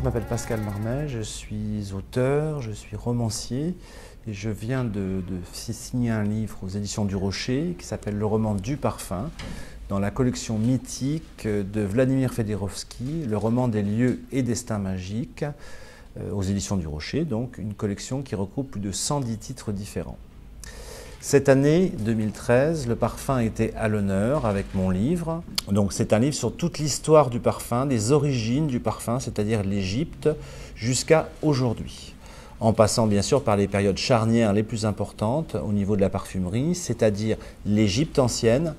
je m'appelle Pascal Marmet, je suis auteur, je suis romancier et je viens de signer un livre aux éditions du Rocher qui s'appelle Le roman du parfum, dans la collection mythique de Vladimir Fedorovski, le roman des lieux et destins magiques, aux éditions du Rocher, donc une collection qui regroupe plus de 110 titres différents. Cette année 2013, le parfum était à l'honneur avec mon livre. Donc c'est un livre sur toute l'histoire du parfum, des origines du parfum, c'est-à-dire l'Égypte, jusqu'à aujourd'hui. En passant bien sûr par les périodes charnières les plus importantes au niveau de la parfumerie, c'est-à-dire l'Égypte ancienne,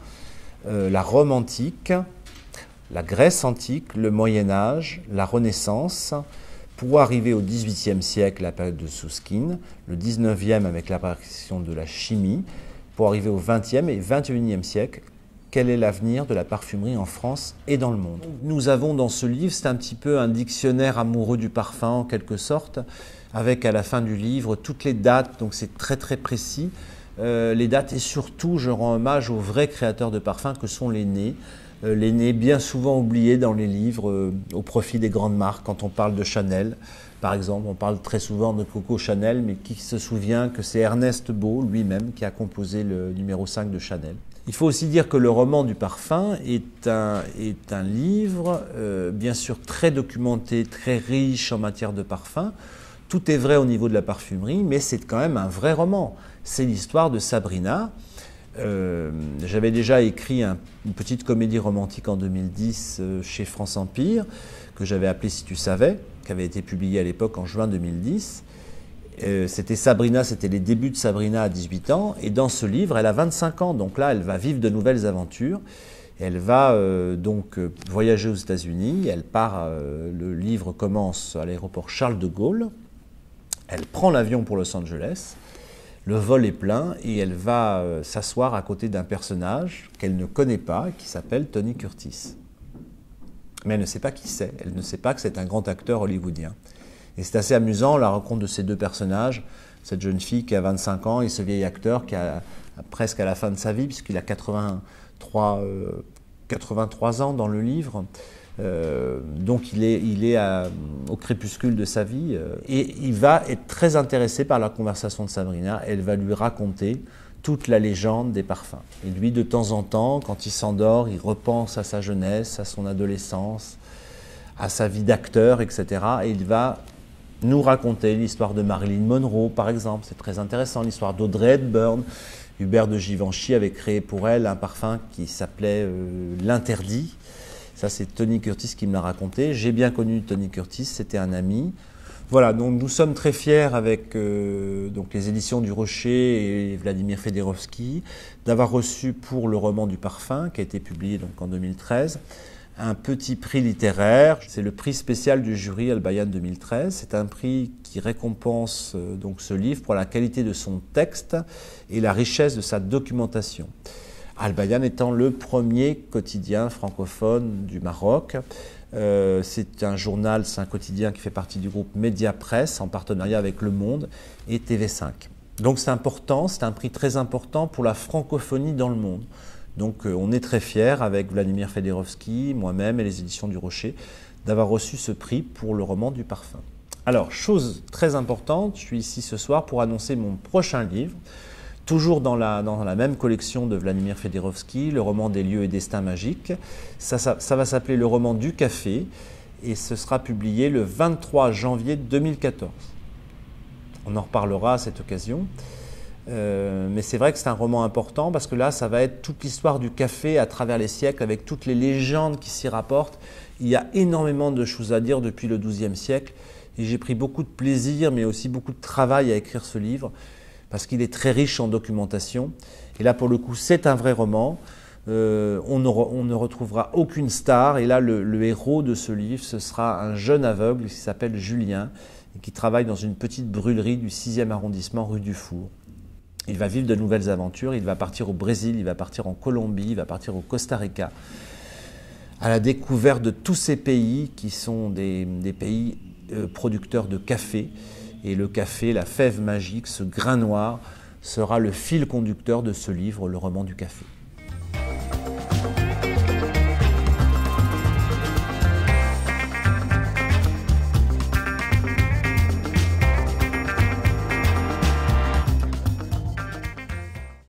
la Rome antique, la Grèce antique, le Moyen-Âge, la Renaissance, pour arriver au XVIIIe siècle, la période de Souskind, le XIXe avec l'apparition de la chimie, pour arriver au XXe et XXIe siècle, quel est l'avenir de la parfumerie en France et dans le monde. Nous avons dans ce livre, c'est un petit peu un dictionnaire amoureux du parfum en quelque sorte, avec à la fin du livre toutes les dates, donc c'est très précis, les dates et surtout je rends hommage aux vrais créateurs de parfums que sont les nés. Les nés bien souvent oubliés dans les livres au profit des grandes marques. Quand on parle de Chanel, par exemple, on parle très souvent de Coco Chanel, mais qui se souvient que c'est Ernest Beau lui-même qui a composé le numéro 5 de Chanel. Il faut aussi dire que le roman du parfum est un livre bien sûr très documenté, très riche en matière de parfum. Tout est vrai au niveau de la parfumerie, mais c'est quand même un vrai roman. C'est l'histoire de Sabrina. J'avais déjà écrit une petite comédie romantique en 2010 chez France Empire, que j'avais appelée Si tu savais, qui avait été publiée à l'époque en juin 2010. C'était Sabrina, c'était les débuts de Sabrina à 18 ans, et dans ce livre, elle a 25 ans, donc là, elle va vivre de nouvelles aventures. Elle va donc voyager aux États-Unis, elle part, le livre commence à l'aéroport Charles de Gaulle, elle prend l'avion pour Los Angeles. Le vol est plein et elle va s'asseoir à côté d'un personnage qu'elle ne connaît pas, qui s'appelle Tony Curtis. Mais elle ne sait pas qui c'est, elle ne sait pas que c'est un grand acteur hollywoodien. Et c'est assez amusant la rencontre de ces deux personnages, cette jeune fille qui a 25 ans et ce vieil acteur qui a presque à la fin de sa vie, puisqu'il a 83 ans dans le livre. Donc il est au crépuscule de sa vie et il va être très intéressé par la conversation de Sabrina. Elle va lui raconter toute la légende des parfums. Et lui, de temps en temps, quand il s'endort, il repense à sa jeunesse, à son adolescence, à sa vie d'acteur, etc. Et il va nous raconter l'histoire de Marilyn Monroe, par exemple. C'est très intéressant, l'histoire d'Audrey Hepburn. Hubert de Givenchy avait créé pour elle un parfum qui s'appelait l'Interdit. Ça, c'est Tony Curtis qui me l'a raconté. J'ai bien connu Tony Curtis, c'était un ami. Voilà, donc nous sommes très fiers avec donc les éditions du Rocher et Vladimir Fedorovski d'avoir reçu pour le roman du parfum, qui a été publié donc en 2013, un petit prix littéraire. C'est le prix spécial du jury Al-Bayan 2013. C'est un prix qui récompense donc ce livre pour la qualité de son texte et la richesse de sa documentation. Al-Bayan étant le premier quotidien francophone du Maroc. C'est un journal, c'est un quotidien qui fait partie du groupe Mediapresse en partenariat avec Le Monde et TV5. Donc c'est important, c'est un prix très important pour la francophonie dans le monde. Donc on est très fiers avec Vladimir Fedorovski, moi-même et les éditions du Rocher d'avoir reçu ce prix pour le roman du parfum. Alors, chose très importante, je suis ici ce soir pour annoncer mon prochain livre. Toujours dans la même collection de Vladimir Fedorovski, le roman des lieux et destins magiques. Ça va s'appeler le roman du café et ce sera publié le 23 janvier 2014. On en reparlera à cette occasion. Mais c'est vrai que c'est un roman important parce que là, ça va être toute l'histoire du café à travers les siècles avec toutes les légendes qui s'y rapportent. Il y a énormément de choses à dire depuis le XIIe siècle et j'ai pris beaucoup de plaisir mais aussi beaucoup de travail à écrire ce livre, parce qu'il est très riche en documentation. Et là, pour le coup, c'est un vrai roman. On ne retrouvera aucune star. Et là, le héros de ce livre, ce sera un jeune aveugle qui s'appelle Julien et qui travaille dans une petite brûlerie du 6e arrondissement, rue du Four. Il va vivre de nouvelles aventures. Il va partir au Brésil, il va partir en Colombie, il va partir au Costa Rica, à la découverte de tous ces pays qui sont des pays producteurs de café. Et le café, la fève magique, ce grain noir, sera le fil conducteur de ce livre, le roman du café.